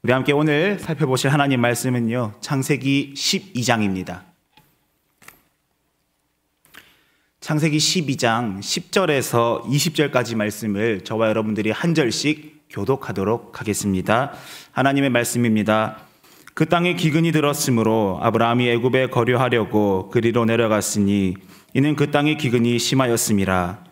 우리 함께 오늘 살펴보실 하나님 말씀은요, 창세기 12장입니다. 창세기 12장 10절에서 20절까지 말씀을 저와 여러분들이 한 절씩 교독하도록 하겠습니다. 하나님의 말씀입니다. 그 땅에 기근이 들었으므로 아브라함이 애굽에 거류하려고 그리로 내려갔으니 이는 그 땅에 기근이 심하였음이라.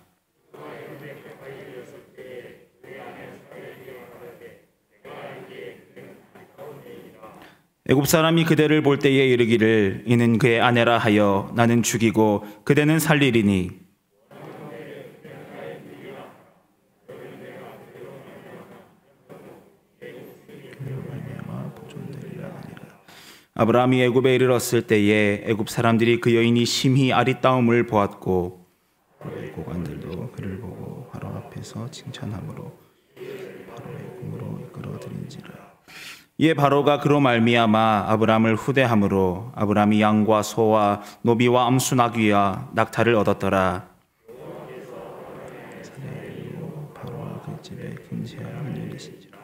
애굽 사람이 그대를 볼 때에 이르기를 이는 그의 아내라 하여 나는 죽이고 그대는 살리리니 아브라함이 애굽에 이르렀을 때에 애굽 사람들이 그 여인이 심히 아리따움을 보았고 고관들도 그를 보고 바로 앞에서 칭찬함으로 바로의 궁으로 이끌어들인지라. 이에 바로가 그로 말미암아 아브라함을 후대함으로 아브라함이 양과 소와 노비와 암수 나귀와 낙타를 얻었더라. 바로와 그 집에 금지하여 일이시니라.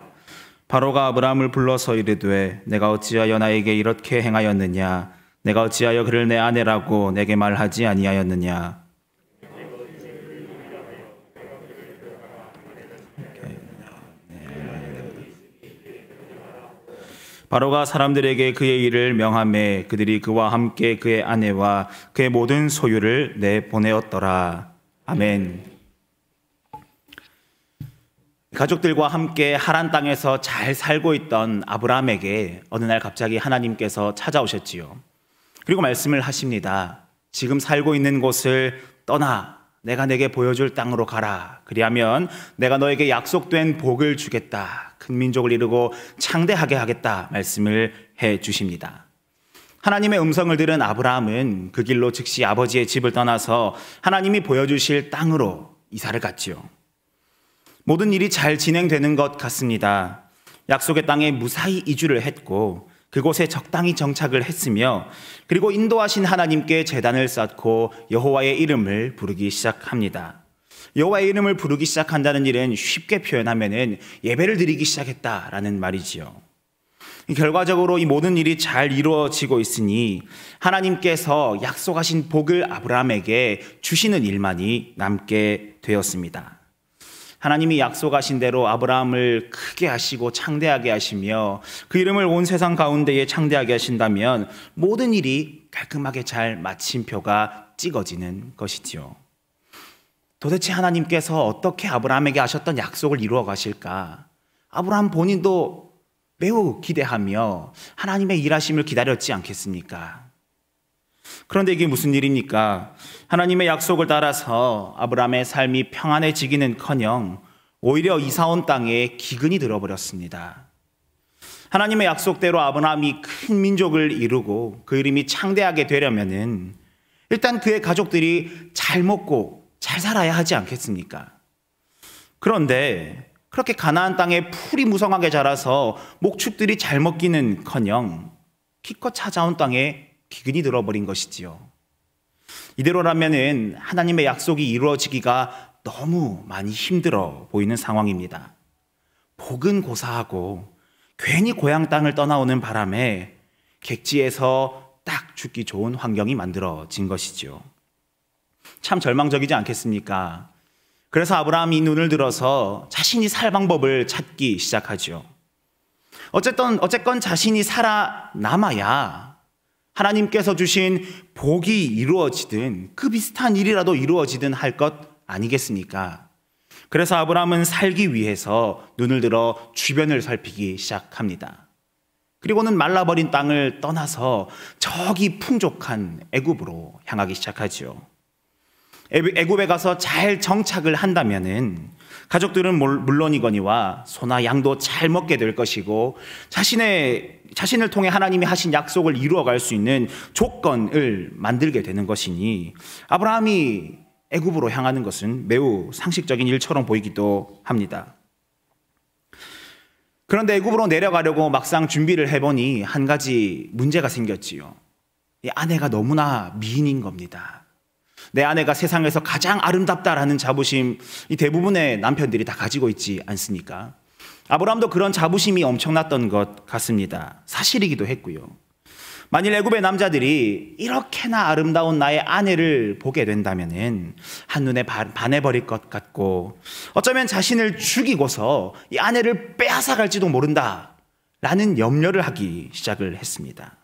바로가 아브라함을 불러서 이르되 내가 어찌하여 나에게 이렇게 행하였느냐? 내가 어찌하여 그를 내 아내라고 내게 말하지 아니하였느냐? 바로가 사람들에게 그의 일을 명하매 그들이 그와 함께 그의 아내와 그의 모든 소유를 내보내었더라. 아멘. 가족들과 함께 하란 땅에서 잘 살고 있던 아브라함에게 어느 날 갑자기 하나님께서 찾아오셨지요. 그리고 말씀을 하십니다. 지금 살고 있는 곳을 떠나 내가 내게 보여줄 땅으로 가라. 그리하면 내가 너에게 약속된 복을 주겠다. 큰 민족을 이루고 창대하게 하겠다. 말씀을 해 주십니다. 하나님의 음성을 들은 아브라함은 그 길로 즉시 아버지의 집을 떠나서 하나님이 보여주실 땅으로 이사를 갔지요. 모든 일이 잘 진행되는 것 같습니다. 약속의 땅에 무사히 이주를 했고 그곳에 적당히 정착을 했으며 그리고 인도하신 하나님께 제단을 쌓고 여호와의 이름을 부르기 시작합니다. 여호와의 이름을 부르기 시작한다는 일은 쉽게 표현하면은 예배를 드리기 시작했다라는 말이지요. 결과적으로 이 모든 일이 잘 이루어지고 있으니 하나님께서 약속하신 복을 아브라함에게 주시는 일만이 남게 되었습니다. 하나님이 약속하신 대로 아브라함을 크게 하시고 창대하게 하시며 그 이름을 온 세상 가운데에 창대하게 하신다면 모든 일이 깔끔하게 잘 마침표가 찍어지는 것이지요. 도대체 하나님께서 어떻게 아브라함에게 하셨던 약속을 이루어 가실까? 아브라함 본인도 매우 기대하며 하나님의 일하심을 기다렸지 않겠습니까? 그런데 이게 무슨 일입니까? 하나님의 약속을 따라서 아브라함의 삶이 평안해지기는커녕 오히려 이사온 땅에 기근이 들어버렸습니다. 하나님의 약속대로 아브라함이 큰 민족을 이루고 그 이름이 창대하게 되려면은 일단 그의 가족들이 잘 먹고 잘 살아야 하지 않겠습니까? 그런데 그렇게 가나안 땅에 풀이 무성하게 자라서 목축들이 잘 먹기는커녕 기껏 찾아온 땅에 기근이 들어버린 것이지요. 이대로라면은 하나님의 약속이 이루어지기가 너무 많이 힘들어 보이는 상황입니다. 복은 고사하고 괜히 고향 땅을 떠나오는 바람에 객지에서 딱 죽기 좋은 환경이 만들어진 것이지요. 참 절망적이지 않겠습니까? 그래서 아브라함이 눈을 들어서 자신이 살 방법을 찾기 시작하죠. 어쨌건 자신이 살아남아야 하나님께서 주신 복이 이루어지든 그 비슷한 일이라도 이루어지든 할 것 아니겠습니까? 그래서 아브라함은 살기 위해서 눈을 들어 주변을 살피기 시작합니다. 그리고는 말라버린 땅을 떠나서 저기 풍족한 애굽으로 향하기 시작하죠. 애굽에 가서 잘 정착을 한다면은 가족들은 물론이거니와 소나 양도 잘 먹게 될 것이고 자신을 통해 하나님이 하신 약속을 이루어갈 수 있는 조건을 만들게 되는 것이니 아브라함이 애굽으로 향하는 것은 매우 상식적인 일처럼 보이기도 합니다. 그런데 애굽으로 내려가려고 막상 준비를 해보니 한 가지 문제가 생겼지요. 이 아내가 너무나 미인인 겁니다. 내 아내가 세상에서 가장 아름답다라는 자부심 이 대부분의 남편들이 다 가지고 있지 않습니까? 아브라함도 그런 자부심이 엄청났던 것 같습니다. 사실이기도 했고요. 만일 애굽의 남자들이 이렇게나 아름다운 나의 아내를 보게 된다면 한눈에 반해버릴 것 같고, 어쩌면 자신을 죽이고서 이 아내를 빼앗아갈지도 모른다 라는 염려를 하기 시작을 했습니다.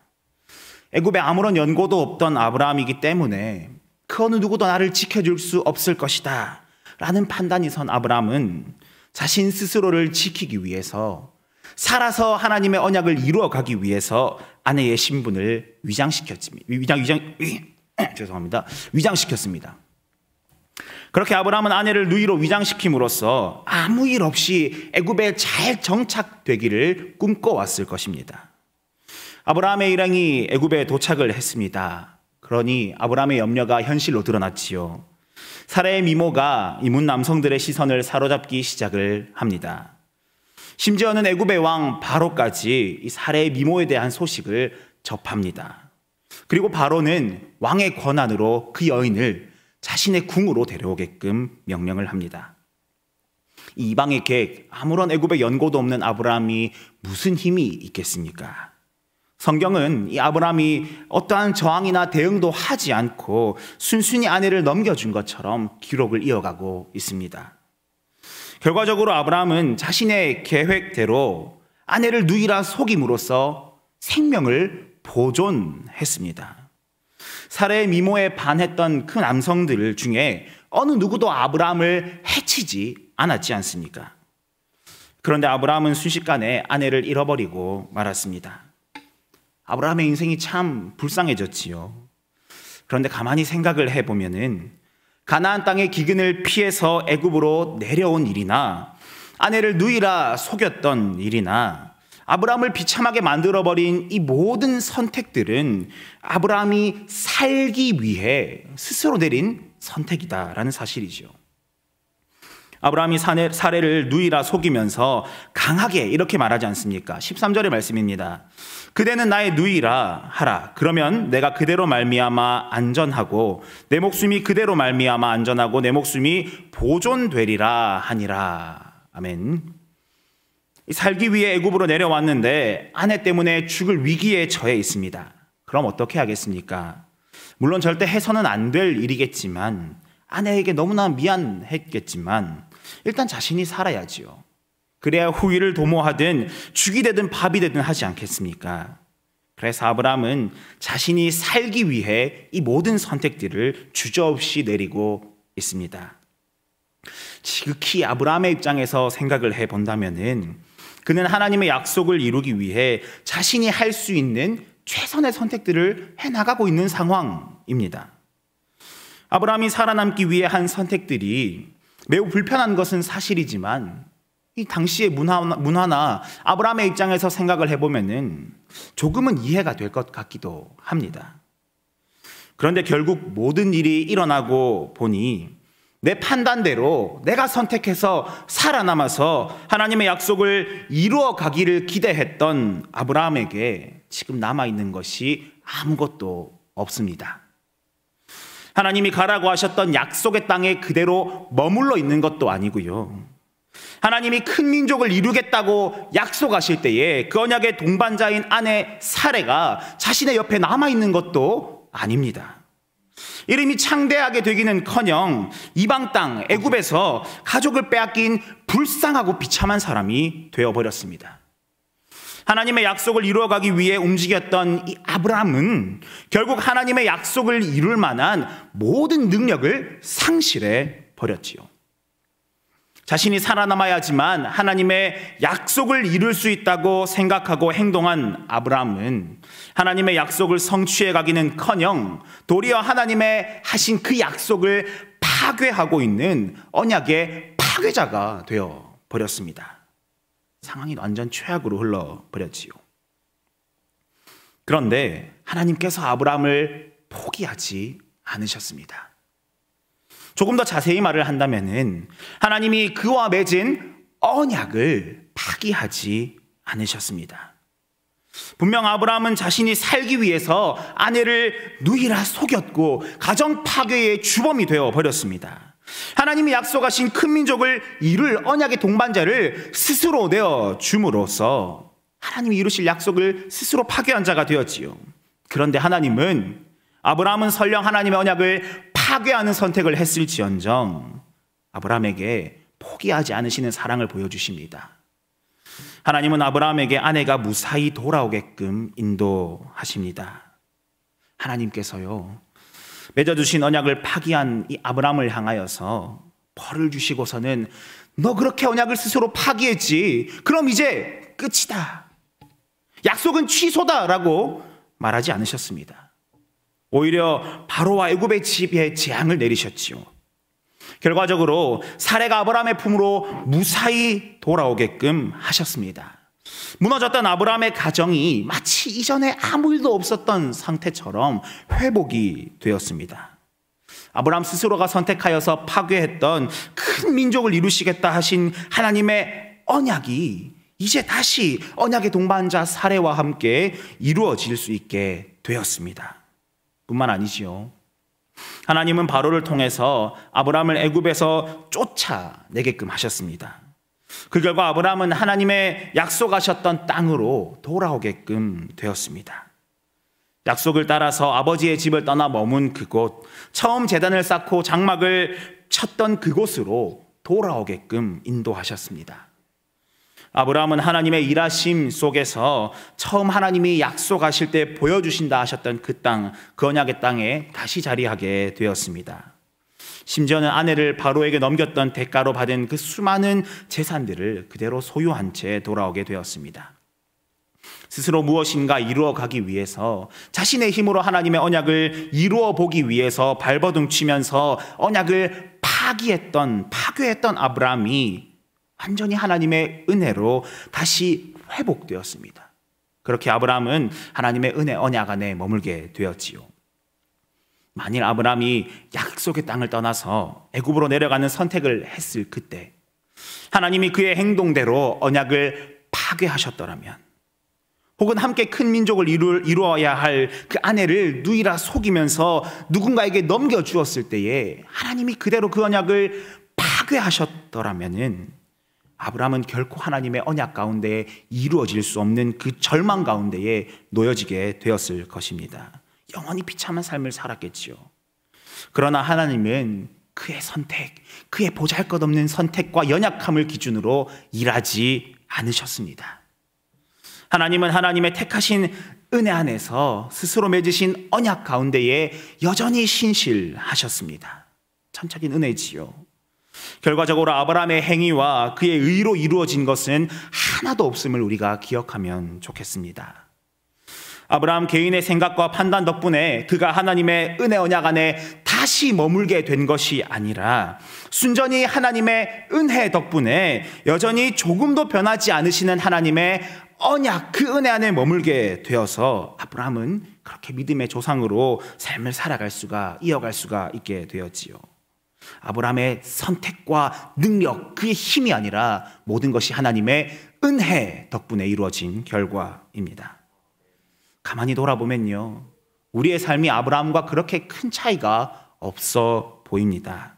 애굽에 아무런 연고도 없던 아브라함이기 때문에 그 어느 누구도 나를 지켜줄 수 없을 것이다 라는 판단이 선 아브라함은 자신 스스로를 지키기 위해서, 살아서 하나님의 언약을 이루어가기 위해서 아내의 신분을 위장시켰습니다. 그렇게 아브라함은 아내를 누이로 위장시킴으로써 아무 일 없이 애굽에 잘 정착되기를 꿈꿔왔을 것입니다. 아브라함의 일행이 애굽에 도착을 했습니다. 그러니 아브라함의 염려가 현실로 드러났지요. 사라의 미모가 이문 남성들의 시선을 사로잡기 시작을 합니다. 심지어는 애굽의 왕 바로까지 이 사라의 미모에 대한 소식을 접합니다. 그리고 바로는 왕의 권한으로 그 여인을 자신의 궁으로 데려오게끔 명령을 합니다. 이 이방의 계획, 아무런 애굽의 연고도 없는 아브라함이 무슨 힘이 있겠습니까? 성경은 이 아브라함이 어떠한 저항이나 대응도 하지 않고 순순히 아내를 넘겨준 것처럼 기록을 이어가고 있습니다. 결과적으로 아브라함은 자신의 계획대로 아내를 누이라 속임으로써 생명을 보존했습니다. 사라의 미모에 반했던 그 남성들 중에 어느 누구도 아브라함을 해치지 않았지 않습니까? 그런데 아브라함은 순식간에 아내를 잃어버리고 말았습니다. 아브라함의 인생이 참 불쌍해졌지요. 그런데 가만히 생각을 해보면은 가나안 땅의 기근을 피해서 애굽으로 내려온 일이나 아내를 누이라 속였던 일이나 아브라함을 비참하게 만들어버린 이 모든 선택들은 아브라함이 살기 위해 스스로 내린 선택이다라는 사실이죠. 아브라함이 사례를 누이라 속이면서 강하게 이렇게 말하지 않습니까? 13절의 말씀입니다. 그대는 나의 누이라 하라. 그러면 내가 그대로 말미암아 안전하고 내 목숨이 그대로 말미암아 안전하고 내 목숨이 보존되리라 하니라. 아멘. 살기 위해 애굽으로 내려왔는데 아내 때문에 죽을 위기에 처해 있습니다. 그럼 어떻게 하겠습니까? 물론 절대 해서는 안 될 일이겠지만, 아내에게 너무나 미안했겠지만 일단 자신이 살아야지요. 그래야 후위를 도모하든 죽이 되든 밥이 되든 하지 않겠습니까? 그래서 아브라함은 자신이 살기 위해 이 모든 선택들을 주저없이 내리고 있습니다. 지극히 아브라함의 입장에서 생각을 해본다면은 그는 하나님의 약속을 이루기 위해 자신이 할 수 있는 최선의 선택들을 해나가고 있는 상황입니다. 아브라함이 살아남기 위해 한 선택들이 매우 불편한 것은 사실이지만 이 당시의 문화나 아브라함의 입장에서 생각을 해보면은 조금은 이해가 될 것 같기도 합니다. 그런데 결국 모든 일이 일어나고 보니 내 판단대로 내가 선택해서 살아남아서 하나님의 약속을 이루어 가기를 기대했던 아브라함에게 지금 남아있는 것이 아무것도 없습니다. 하나님이 가라고 하셨던 약속의 땅에 그대로 머물러 있는 것도 아니고요. 하나님이 큰 민족을 이루겠다고 약속하실 때에 그 언약의 동반자인 아내 사레가 자신의 옆에 남아있는 것도 아닙니다. 이름이 창대하게 되기는커녕 이방 땅 애굽에서 가족을 빼앗긴 불쌍하고 비참한 사람이 되어버렸습니다. 하나님의 약속을 이루어가기 위해 움직였던 이 아브라함은 결국 하나님의 약속을 이룰 만한 모든 능력을 상실해 버렸지요. 자신이 살아남아야지만 하나님의 약속을 이룰 수 있다고 생각하고 행동한 아브라함은 하나님의 약속을 성취해 가기는커녕 도리어 하나님의 하신 그 약속을 파괴하고 있는 언약의 파괴자가 되어 버렸습니다. 상황이 완전 최악으로 흘러버렸지요. 그런데 하나님께서 아브라함을 포기하지 않으셨습니다. 조금 더 자세히 말을 한다면은 하나님이 그와 맺은 언약을 파기하지 않으셨습니다. 분명 아브라함은 자신이 살기 위해서 아내를 누이라 속였고 가정 파괴의 주범이 되어 버렸습니다. 하나님이 약속하신 큰 민족을 이룰 언약의 동반자를 스스로 내어 줌으로써 하나님이 이루실 약속을 스스로 파괴한 자가 되었지요. 그런데 하나님은 아브라함은 설령 하나님의 언약을 파괴하는 선택을 했을지언정 아브라함에게 포기하지 않으시는 사랑을 보여주십니다. 하나님은 아브라함에게 아내가 무사히 돌아오게끔 인도하십니다. 하나님께서요, 맺어주신 언약을 파기한 이 아브라함을 향하여서 벌을 주시고서는 너 그렇게 언약을 스스로 파기했지. 그럼 이제 끝이다. 약속은 취소다라고 말하지 않으셨습니다. 오히려 바로와 애굽의 집에 재앙을 내리셨지요. 결과적으로 사레가 아브라함의 품으로 무사히 돌아오게끔 하셨습니다. 무너졌던 아브라함의 가정이 마치 이전에 아무 일도 없었던 상태처럼 회복이 되었습니다. 아브라함 스스로가 선택하여서 파괴했던 큰 민족을 이루시겠다 하신 하나님의 언약이 이제 다시 언약의 동반자 사레와 함께 이루어질 수 있게 되었습니다. 뿐만 아니지요. 하나님은 바로를 통해서 아브라함을 애굽에서 쫓아내게끔 하셨습니다. 그 결과 아브라함은 하나님의 약속하셨던 땅으로 돌아오게끔 되었습니다. 약속을 따라서 아버지의 집을 떠나 머문 그곳, 처음 제단을 쌓고 장막을 쳤던 그곳으로 돌아오게끔 인도하셨습니다. 아브라함은 하나님의 일하심 속에서 처음 하나님이 약속하실 때 보여주신다 하셨던 그 땅, 그 언약의 땅에 다시 자리하게 되었습니다. 심지어는 아내를 바로에게 넘겼던 대가로 받은 그 수많은 재산들을 그대로 소유한 채 돌아오게 되었습니다. 스스로 무엇인가 이루어 가기 위해서 자신의 힘으로 하나님의 언약을 이루어 보기 위해서 발버둥 치면서 언약을 파괴했던 아브라함이 완전히 하나님의 은혜로 다시 회복되었습니다. 그렇게 아브라함은 하나님의 은혜 언약 안에 머물게 되었지요. 만일 아브라함이 약속의 땅을 떠나서 애굽으로 내려가는 선택을 했을 그때 하나님이 그의 행동대로 언약을 파괴하셨더라면, 혹은 함께 큰 민족을 이루어야 할 그 아내를 누이라 속이면서 누군가에게 넘겨주었을 때에 하나님이 그대로 그 언약을 파괴하셨더라면 아브라함은 결코 하나님의 언약 가운데 이루어질 수 없는 그 절망 가운데에 놓여지게 되었을 것입니다. 영원히 비참한 삶을 살았겠지요. 그러나 하나님은 그의 선택, 그의 보잘것없는 선택과 연약함을 기준으로 일하지 않으셨습니다. 하나님은 하나님의 택하신 은혜 안에서 스스로 맺으신 언약 가운데에 여전히 신실하셨습니다. 천적인 은혜지요. 결과적으로 아브라함의 행위와 그의 의로 이루어진 것은 하나도 없음을 우리가 기억하면 좋겠습니다. 아브라함 개인의 생각과 판단 덕분에 그가 하나님의 은혜 언약 안에 다시 머물게 된 것이 아니라 순전히 하나님의 은혜 덕분에 여전히 조금도 변하지 않으시는 하나님의 언약, 그 은혜 안에 머물게 되어서 아브라함은 그렇게 믿음의 조상으로 삶을 이어갈 수가 있게 되었지요. 아브라함의 선택과 능력, 그의 힘이 아니라 모든 것이 하나님의 은혜 덕분에 이루어진 결과입니다. 가만히 돌아보면요, 우리의 삶이 아브라함과 그렇게 큰 차이가 없어 보입니다.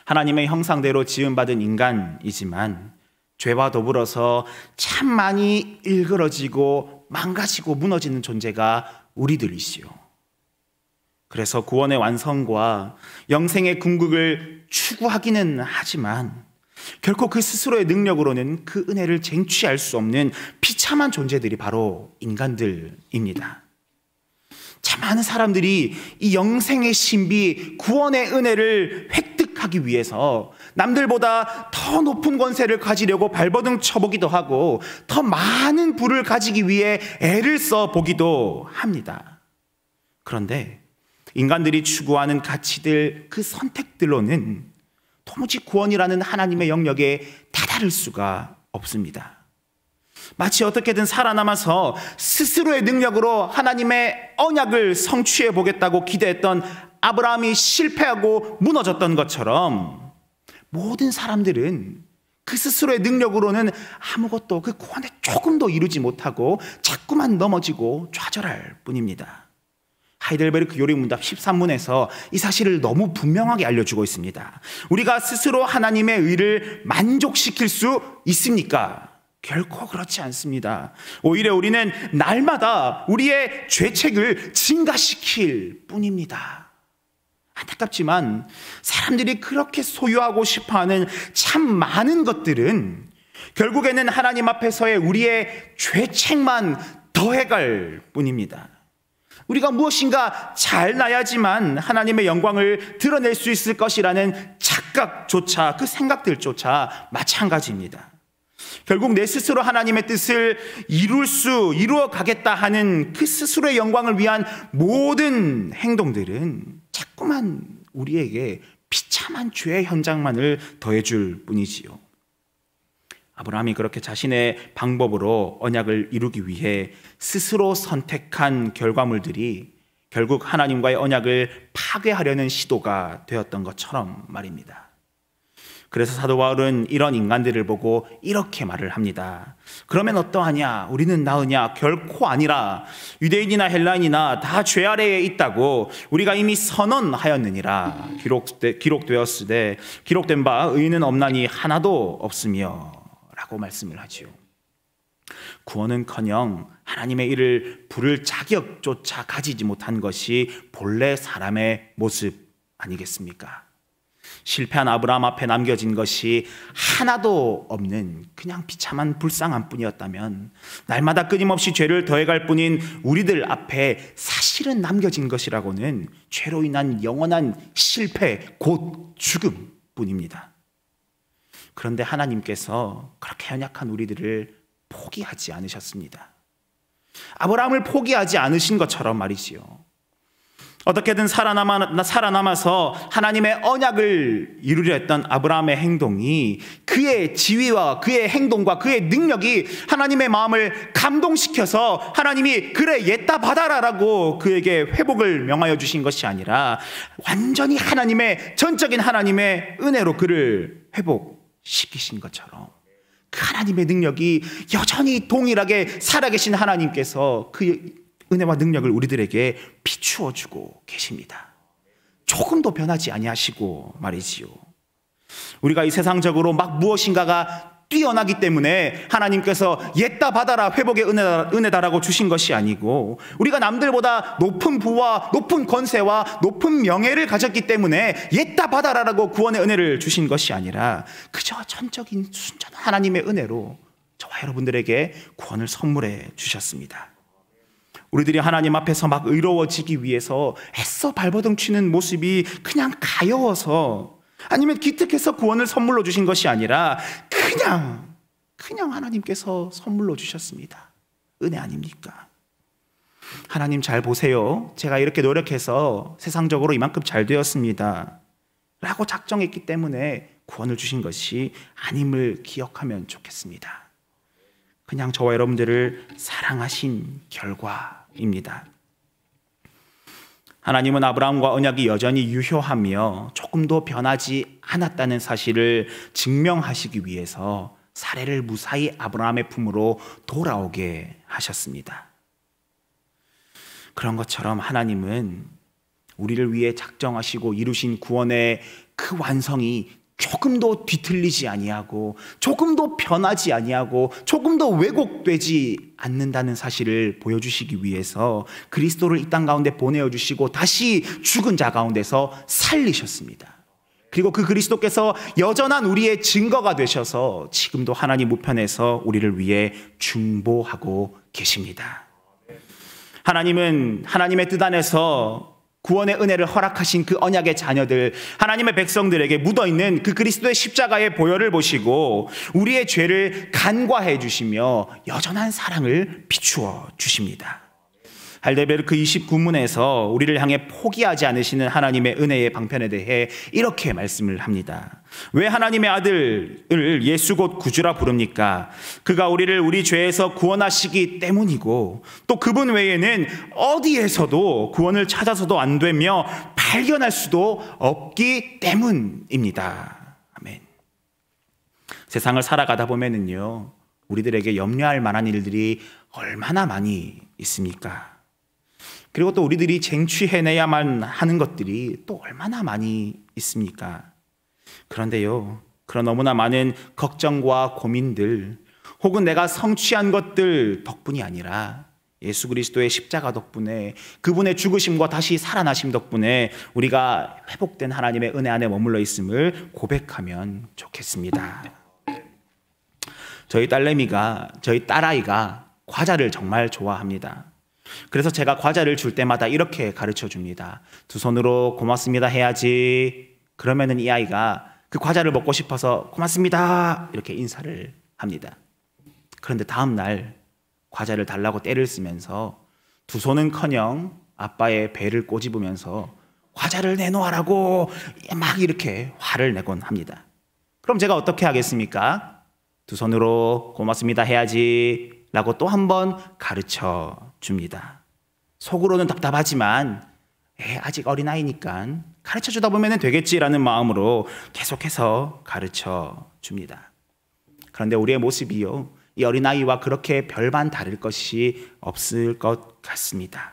하나님의 형상대로 지음받은 인간이지만 죄와 더불어서 참 많이 일그러지고 망가지고 무너지는 존재가 우리들이시요. 그래서 구원의 완성과 영생의 궁극을 추구하기는 하지만 결코 그 스스로의 능력으로는 그 은혜를 쟁취할 수 없는 비참한 존재들이 바로 인간들입니다. 참 많은 사람들이 이 영생의 신비, 구원의 은혜를 획득하기 위해서 남들보다 더 높은 권세를 가지려고 발버둥 쳐보기도 하고 더 많은 부를 가지기 위해 애를 써보기도 합니다. 그런데 인간들이 추구하는 가치들, 그 선택들로는 도무지 구원이라는 하나님의 영역에 다다를 수가 없습니다. 마치 어떻게든 살아남아서 스스로의 능력으로 하나님의 언약을 성취해 보겠다고 기대했던 아브라함이 실패하고 무너졌던 것처럼 모든 사람들은 그 스스로의 능력으로는 아무것도, 그 구원에 조금도 이루지 못하고 자꾸만 넘어지고 좌절할 뿐입니다. 하이델베르크 요리문답 13문에서 이 사실을 너무 분명하게 알려주고 있습니다. 우리가 스스로 하나님의 의를 만족시킬 수 있습니까? 결코 그렇지 않습니다. 오히려 우리는 날마다 우리의 죄책을 증가시킬 뿐입니다. 안타깝지만 사람들이 그렇게 소유하고 싶어하는 참 많은 것들은 결국에는 하나님 앞에서의 우리의 죄책만 더해갈 뿐입니다. 우리가 무엇인가 잘나야지만 하나님의 영광을 드러낼 수 있을 것이라는 착각조차, 그 생각들조차 마찬가지입니다. 결국 내 스스로 하나님의 뜻을 이루어 가겠다 하는 그 스스로의 영광을 위한 모든 행동들은 자꾸만 우리에게 비참한 죄의 현장만을 더해줄 뿐이지요. 아브라함이 그렇게 자신의 방법으로 언약을 이루기 위해 스스로 선택한 결과물들이 결국 하나님과의 언약을 파괴하려는 시도가 되었던 것처럼 말입니다. 그래서 사도 바울은 이런 인간들을 보고 이렇게 말을 합니다. 그러면 어떠하냐? 우리는 나으냐? 결코 아니라. 유대인이나 헬라인이나 다 죄 아래에 있다고 우리가 이미 선언하였느니라. 기록된 바 의인은 없나니 하나도 없으며 라고 말씀을 하지요. 구원은커녕 하나님의 일을 부를 자격조차 가지지 못한 것이 본래 사람의 모습 아니겠습니까? 실패한 아브라함 앞에 남겨진 것이 하나도 없는 그냥 비참한 불쌍한 뿐이었다면 날마다 끊임없이 죄를 더해갈 뿐인 우리들 앞에 사실은 남겨진 것이라고는 죄로 인한 영원한 실패, 곧 죽음 뿐입니다. 그런데 하나님께서 그렇게 연약한 우리들을 포기하지 않으셨습니다. 아브라함을 포기하지 않으신 것처럼 말이지요. 어떻게든 살아남아서 하나님의 언약을 이루려 했던 아브라함의 행동이 그의 지위와 그의 행동과 그의 능력이 하나님의 마음을 감동시켜서 하나님이 그래 옛다 받아라라고 그에게 회복을 명하여 주신 것이 아니라 완전히 전적인 하나님의 은혜로 그를 회복시키신 것처럼 그 하나님의 능력이 여전히 동일하게 살아계신 하나님께서 그 은혜와 능력을 우리들에게 비추어 주고 계십니다. 조금도 변하지 아니하시고 말이지요. 우리가 이 세상적으로 막 무엇인가가 뛰어나기 때문에 하나님께서 옛다 받아라 회복의 은혜다라고 주신 것이 아니고 우리가 남들보다 높은 부와 높은 권세와 높은 명예를 가졌기 때문에 옛다 받아라라고 구원의 은혜를 주신 것이 아니라 그저 전적인 순전한 하나님의 은혜로 저와 여러분들에게 구원을 선물해 주셨습니다. 우리들이 하나님 앞에서 막 의로워지기 위해서 애써 발버둥 치는 모습이 그냥 가여워서 아니면 기특해서 구원을 선물로 주신 것이 아니라 그냥 하나님께서 선물로 주셨습니다. 은혜 아닙니까? 하나님 잘 보세요. 제가 이렇게 노력해서 세상적으로 이만큼 잘 되었습니다. 라고 작정했기 때문에 구원을 주신 것이 아님을 기억하면 좋겠습니다. 그냥 저와 여러분들을 사랑하신 결과입니다. 하나님은 아브라함과 언약이 여전히 유효하며 조금도 변하지 않았다는 사실을 증명하시기 위해서 사례를 무사히 아브라함의 품으로 돌아오게 하셨습니다. 그런 것처럼 하나님은 우리를 위해 작정하시고 이루신 구원의 그 완성이 조금도 뒤틀리지 아니하고 조금도 변하지 아니하고 조금도 왜곡되지 않는다는 사실을 보여주시기 위해서 그리스도를 이 땅 가운데 보내어 주시고 다시 죽은 자 가운데서 살리셨습니다. 그리고 그 그리스도께서 여전한 우리의 증거가 되셔서 지금도 하나님 우편에서 우리를 위해 중보하고 계십니다. 하나님은 하나님의 뜻 안에서 구원의 은혜를 허락하신 그 언약의 자녀들, 하나님의 백성들에게 묻어있는 그 그리스도의 십자가의 보혈을 보시고 우리의 죄를 간과해 주시며 여전한 사랑을 비추어 주십니다. 할데베르크 29문에서 우리를 향해 포기하지 않으시는 하나님의 은혜의 방편에 대해 이렇게 말씀을 합니다. 왜 하나님의 아들을 예수 곧 구주라 부릅니까? 그가 우리를 우리 죄에서 구원하시기 때문이고 또 그분 외에는 어디에서도 구원을 찾아서도 안 되며 발견할 수도 없기 때문입니다. 아멘. 세상을 살아가다 보면은요, 우리들에게 염려할 만한 일들이 얼마나 많이 있습니까? 그리고 또 우리들이 쟁취해내야만 하는 것들이 또 얼마나 많이 있습니까? 그런데요, 그런 너무나 많은 걱정과 고민들, 혹은 내가 성취한 것들 덕분이 아니라 예수 그리스도의 십자가 덕분에, 그분의 죽으심과 다시 살아나심 덕분에 우리가 회복된 하나님의 은혜 안에 머물러 있음을 고백하면 좋겠습니다. 저희 딸아이가 과자를 정말 좋아합니다. 그래서 제가 과자를 줄 때마다 이렇게 가르쳐 줍니다. 두 손으로 고맙습니다 해야지. 그러면은 이 아이가 그 과자를 먹고 싶어서 고맙습니다 이렇게 인사를 합니다. 그런데 다음 날 과자를 달라고 떼를 쓰면서 두 손은커녕 아빠의 배를 꼬집으면서 과자를 내놓으라고 막 이렇게 화를 내곤 합니다. 그럼 제가 어떻게 하겠습니까? 두 손으로 고맙습니다 해야지 라고 또 한 번 가르쳐 줍니다. 속으로는 답답하지만 아직 어린아이니까 가르쳐 주다 보면 되겠지라는 마음으로 계속해서 가르쳐 줍니다. 그런데 우리의 모습이요, 이 어린아이와 그렇게 별반 다를 것이 없을 것 같습니다.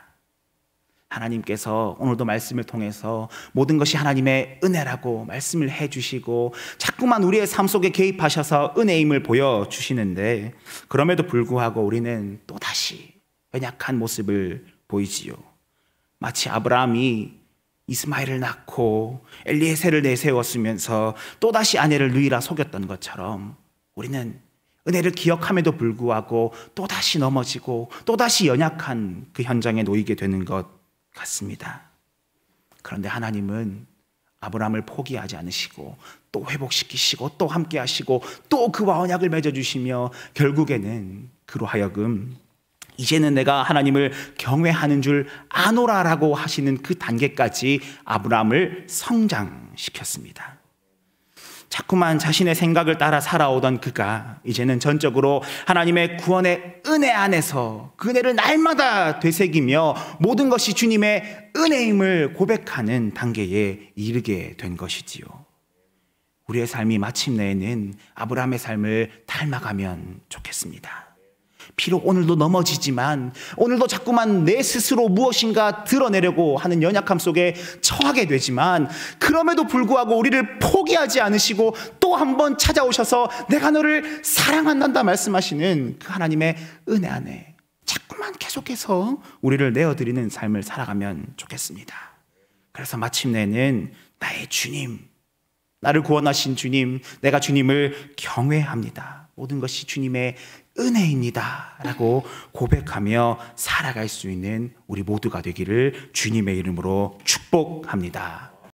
하나님께서 오늘도 말씀을 통해서 모든 것이 하나님의 은혜라고 말씀을 해주시고 자꾸만 우리의 삶 속에 개입하셔서 은혜임을 보여주시는데, 그럼에도 불구하고 우리는 또다시 연약한 모습을 보이지요. 마치 아브라함이 이스마엘을 낳고 엘리에셀을 내세웠으면서 또다시 아내를 누이라 속였던 것처럼 우리는 은혜를 기억함에도 불구하고 또다시 넘어지고 또다시 연약한 그 현장에 놓이게 되는 것 같습니다. 그런데 하나님은 아브라함을 포기하지 않으시고 또 회복시키시고 또 함께 하시고 또 그와 언약을 맺어주시며 결국에는 그로 하여금 이제는 내가 하나님을 경외하는 줄 아노라라고 하시는 그 단계까지 아브라함을 성장시켰습니다. 자꾸만 자신의 생각을 따라 살아오던 그가 이제는 전적으로 하나님의 구원의 은혜 안에서 그 은혜를 날마다 되새기며 모든 것이 주님의 은혜임을 고백하는 단계에 이르게 된 것이지요. 우리의 삶이 마침내에는 아브라함의 삶을 닮아가면 좋겠습니다. 비록 오늘도 넘어지지만, 오늘도 자꾸만 내 스스로 무엇인가 드러내려고 하는 연약함 속에 처하게 되지만, 그럼에도 불구하고 우리를 포기하지 않으시고 또 한 번 찾아오셔서 내가 너를 사랑한다 말씀하시는 그 하나님의 은혜 안에 자꾸만 계속해서 우리를 내어드리는 삶을 살아가면 좋겠습니다. 그래서 마침내는 나의 주님, 나를 구원하신 주님, 내가 주님을 경외합니다, 모든 것이 주님의 은혜입니다 라고 고백하며 살아갈 수 있는 우리 모두가 되기를 주님의 이름으로 축복합니다.